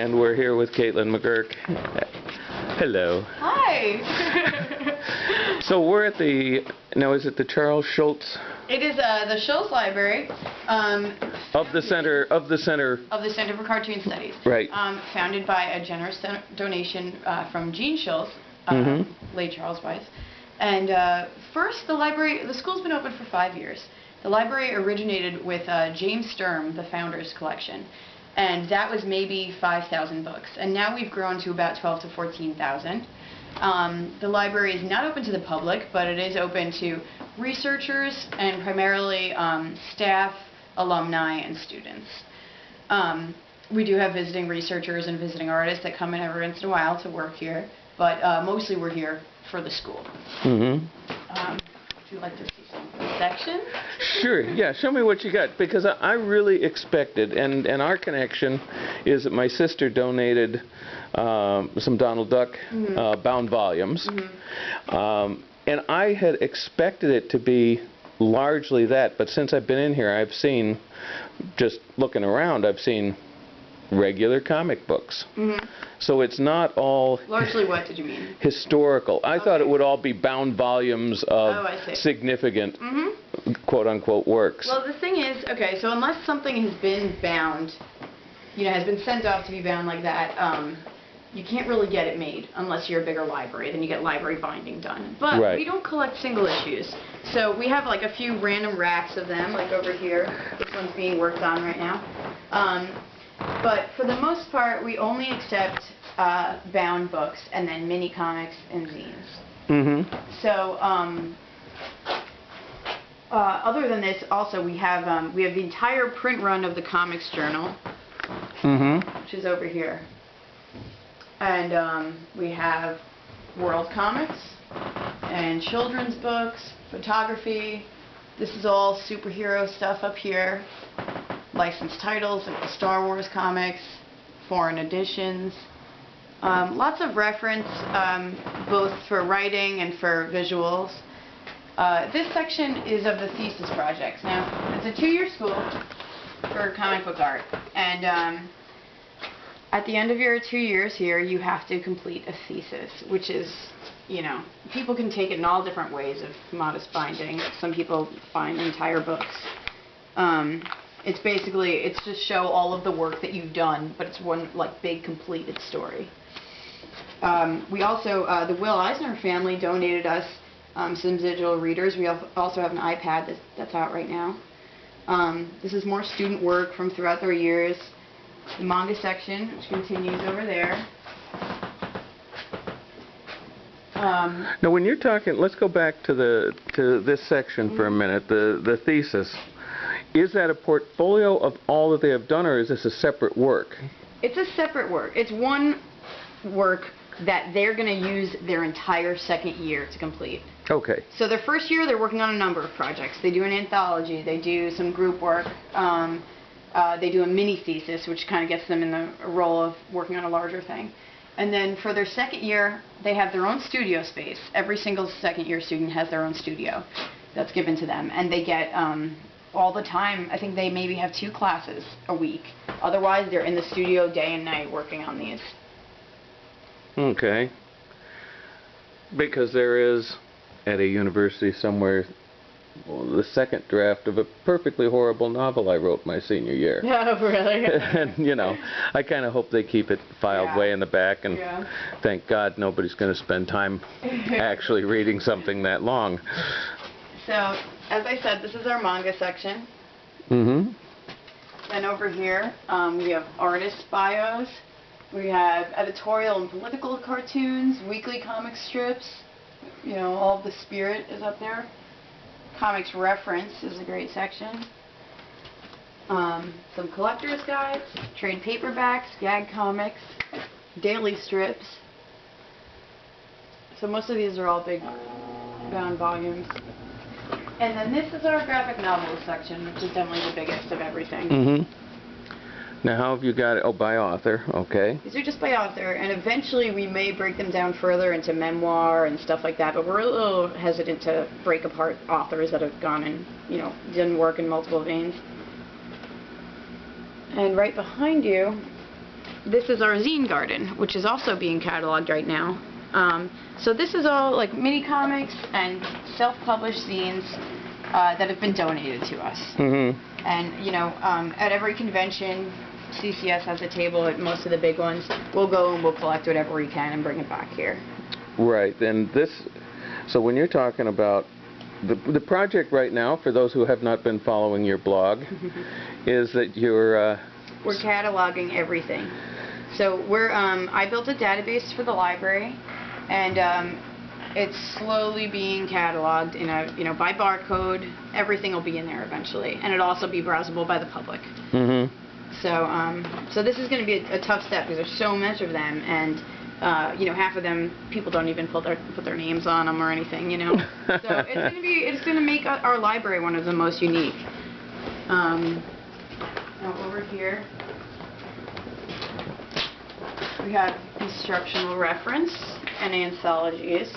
And we're here with Caitlin McGurk. Hello. Hi. So we're at the, now is it the Charles Schultz? It is the Schultz Library. Of the Center for Cartoon Studies. Right. Founded by a generous donation from Gene Schultz, late Charles Weiss. And first, the school's been open for 5 years. The library originated with James Sturm, the founder's collection. And that was maybe 5,000 books. And now we've grown to about 12 to 14,000. The library is not open to the public, but it is open to researchers and primarily staff, alumni, and students. We do have visiting researchers and visiting artists that come in every once in a while to work here, but mostly we're here for the school. Would you like to see some of the section? Sure, yeah, show me what you got, because I really expected, and our connection is that my sister donated some Donald Duck bound volumes, and I had expected it to be largely that, but since I've been in here, I've seen, just looking around, I've seen regular comic books. So it's not all... Largely what did you mean? Historical. I thought it would all be bound volumes of significant quote-unquote works. Well, the thing is, okay, so unless something has been bound, you know, has been sent off to be bound like that, you can't really get it made unless you're a bigger library. Then you get library binding done. But we don't collect single issues. So we have like a few random racks of them, like over here. This one's being worked on right now. But for the most part, we only accept bound books and then mini comics and zines. So other than this, also we have the entire print run of the Comics Journal, which is over here. And we have World Comics and children's books, photography. This is all superhero stuff up here. Licensed titles like the Star Wars comics, foreign editions. Lots of reference, both for writing and for visuals. This section is of the thesis projects. Now, it's a 2-year school for comic book art. And at the end of your 2 years here, you have to complete a thesis, which is, you know, people can take it in all different ways of modest binding. Some people bind entire books. It's basically, it's just show all of the work that you've done, but it's one, like, big, completed story. We also, the Will Eisner family donated us some digital readers. We also have an iPad that's out right now. This is more student work from throughout their years. The manga section, which continues over there. Now, when you're talking, let's go back to this section for a minute, the thesis. Is that a portfolio of all that they have done, or is this a separate work? It's a separate work. It's one work that they're going to use their entire second year to complete. Okay. So their first year, they're working on a number of projects. They do an anthology. They do some group work. They do a mini thesis, which kind of gets them in the role of working on a larger thing. And then for their second year, they have their own studio space. Every single second year student has their own studio that's given to them. And they get all the time, I think they maybe have 2 classes a week. Otherwise, they're in the studio day and night working on these. Okay. Because there is, at a university somewhere, the second draft of a perfectly horrible novel I wrote my senior year. Oh, really? And, you know, I kind of hope they keep it filed way in the back, and thank God nobody's going to spend time actually reading something that long. So, as I said, this is our manga section. Then over here, we have artist bios. We have editorial and political cartoons, weekly comic strips. You know, all of the spirit is up there. Comics reference is a great section. Some collector's guides, trade paperbacks, gag comics, daily strips. So most of these are all big bound volumes. And then this is our graphic novels section, which is definitely the biggest of everything. Now, how have you got it? Oh, by author, okay. These are just by author, and eventually we may break them down further into memoir and stuff like that, but we're a little hesitant to break apart authors that have gone and, you know, didn't work in multiple veins. And right behind you this is our zine garden, which is also being cataloged right now. So this is all like mini comics and self-published zines that have been donated to us. Mm-hmm. And you know, at every convention, CCS has a table at most of the big ones. We'll go and we'll collect whatever we can and bring it back here. Right. And this, so when you're talking about the project right now, for those who have not been following your blog, is that you're we're cataloging everything. So we're I built a database for the library, and it's slowly being cataloged in a, you know, by barcode. Everything will be in there eventually, and it'll also be browsable by the public. Mm-hmm. So this is going to be a tough step because there's so much of them, and you know, half of them people don't even put their names on them or anything, you know. So it's going to make our library one of the most unique. Now over here we have instructional reference and anthologies,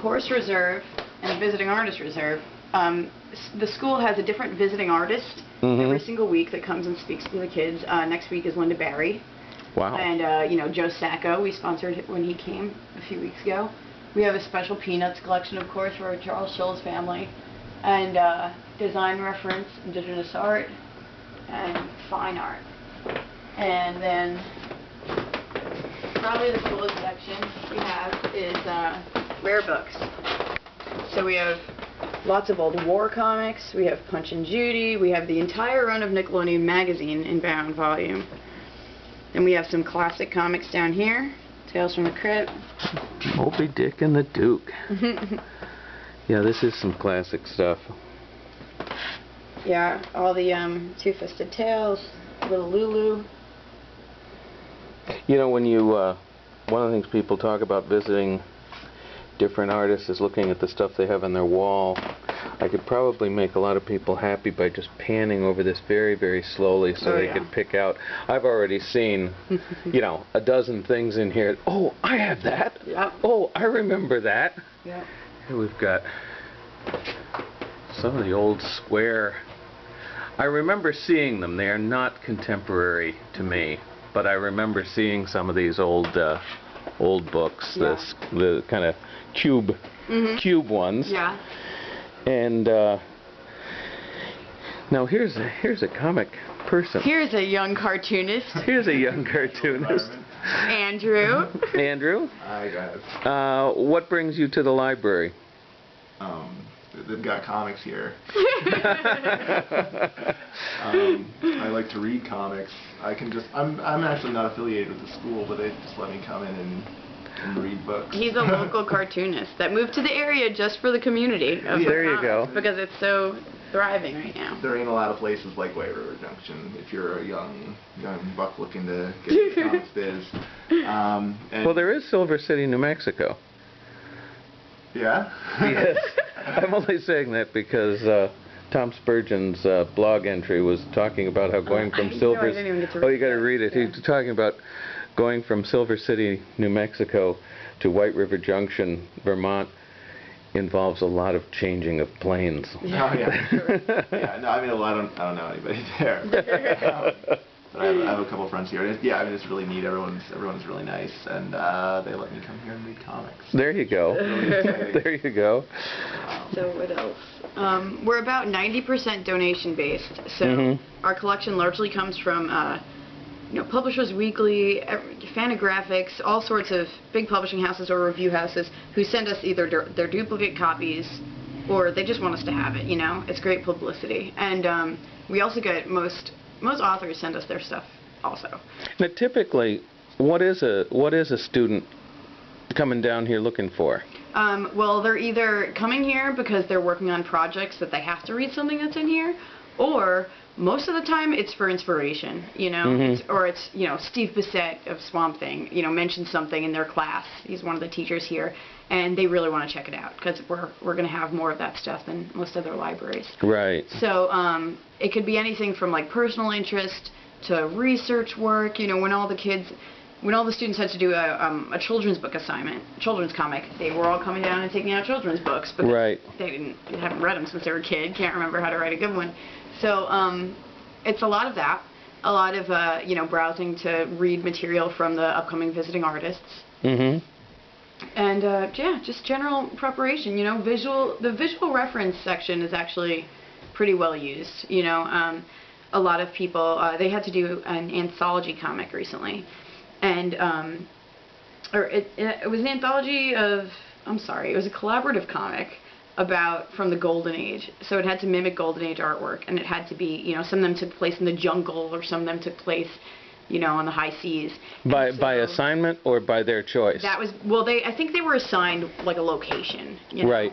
course reserve, and visiting artist reserve. The school has a different visiting artist every single week that comes and speaks to the kids. Next week is Linda Barry. Wow. And, you know, Joe Sacco, we sponsored it when he came a few weeks ago. We have a special Peanuts collection, of course, for Charles Schulz family. And design reference, indigenous art, and fine art. And then probably the coolest section we have is rare books. So we have lots of old war comics, we have Punch and Judy, we have the entire run of Nickelodeon magazine in bound volume. And we have some classic comics down here, Tales from the Crypt. Moby Dick and the Duke. Yeah, this is some classic stuff. Yeah, all the Two-Fisted Tales, Little Lulu. You know, when you, one of the things people talk about visiting different artists is looking at the stuff they have on their wall. I could probably make a lot of people happy by just panning over this very, very slowly so they could pick out. I've already seen, you know, a dozen things in here. Oh, I have that. Yep. Oh, I remember that. Yep. Here we've got some of the old square. I remember seeing them. They are not contemporary to me, but I remember seeing some of these old books. Yeah. The kind of cube ones. Yeah. And now here's a comic person. Here's a young cartoonist. Here's a young cartoonist. Andrew. Andrew? Hi guys. What brings you to the library? They've got comics here. I like to read comics. I'm actually not affiliated with the school, but they just let me come in and read books. He's a local cartoonist that moved to the area just for the community of the There you go. because it's so thriving right now. There ain't a lot of places like White River Junction if you're a young buck looking to get into the comics biz. And Well, there is Silver City, New Mexico. yeah? Yes. I'm only saying that because Tom Spurgeon's blog entry was talking about how going from Silver... I didn't even get to read Oh, you got to that. read it. Yeah. He's talking about going from Silver City, New Mexico to White River Junction, Vermont involves a lot of changing of planes. Oh, yeah. Yeah, no, I mean, I don't know anybody there. But I have a couple friends here. Yeah, I mean, it's really neat. Everyone's really nice, and they let me come here and read comics. There you go. Really exciting. There you go. So what else? We're about 90% donation based. So our collection largely comes from you know, Publishers Weekly, Fantagraphics, all sorts of big publishing houses or review houses who send us either their duplicate copies or they just want us to have it, you know. It's great publicity. And we also get most authors send us their stuff also. Now, typically, what is a student coming down here looking for? Well, they're either coming here because they're working on projects that they have to read something that's in here, or most of the time it's for inspiration, you know, or it's, you know, Steve Bissett of Swamp Thing, you know, mentioned something in their class. He's one of the teachers here, and they really want to check it out because we're going to have more of that stuff than most other libraries. Right. So it could be anything from like personal interest to research work. You know, when all the students had to do a children's book assignment, children's comic, they were all coming down and taking out children's books because they haven't read them since they were a kid, can't remember how to write a good one. So it's a lot of that. a lot of browsing to read material from the upcoming visiting artists. Mm-hmm. And yeah, just general preparation. The visual reference section is actually pretty well used. A lot of people they had to do an anthology comic recently, and it was an anthology of it was a collaborative comic from the Golden Age. So it had to mimic Golden Age artwork, and it had to be some of them took place in the jungle, or some of them took place on the high seas. By assignment or by their choice? That was, I think they were assigned like a location. Right.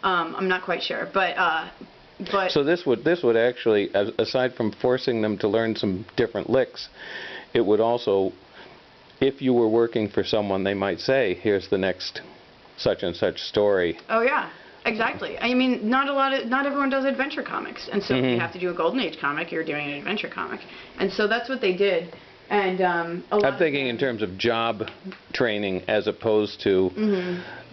I'm not quite sure, but so this would actually, aside from forcing them to learn some different licks, it would also, if you were working for someone, they might say, here's the next such and such story. Oh yeah. Exactly. I mean, not everyone does adventure comics, and so if you have to do a Golden Age comic, you're doing an adventure comic, and so that's what they did. And I'm thinking in terms of job training as opposed to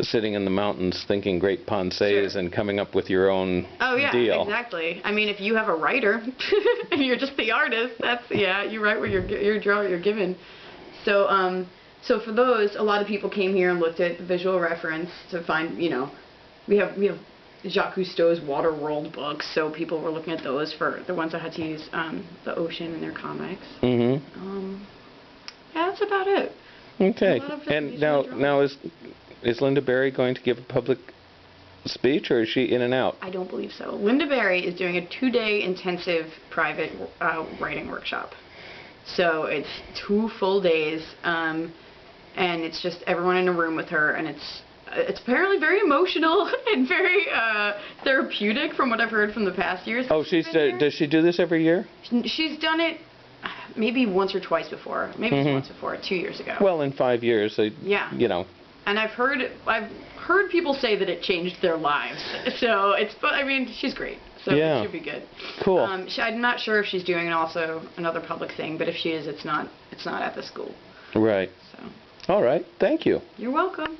sitting in the mountains thinking great pensées and coming up with your own deal. Exactly. I mean, if you have a writer and you're just the artist, you write what you draw what you're given. So so for those, a lot of people came here and looked at visual reference to find we have Jacques Cousteau's Waterworld books, so people were looking at those for the ones that had to use the ocean in their comics. Mm-hmm. Yeah, that's about it. Okay. And now is Linda Berry going to give a public speech, or is she in and out? I don't believe so. Linda Berry is doing a 2-day intensive private writing workshop. So it's 2 full days, and it's just everyone in a room with her, and it's apparently very emotional and very therapeutic from what I've heard from the past years. Oh, does she do this every year? She's done it maybe once or twice before. Maybe once before, 2 years ago. Well, in 5 years, yeah. And I've heard people say that it changed their lives. So I mean, she's great. So it should be good. Cool. I'm not sure if she's doing also another public thing, but if she is, it's not at the school. Right. So. All right. Thank you. You're welcome.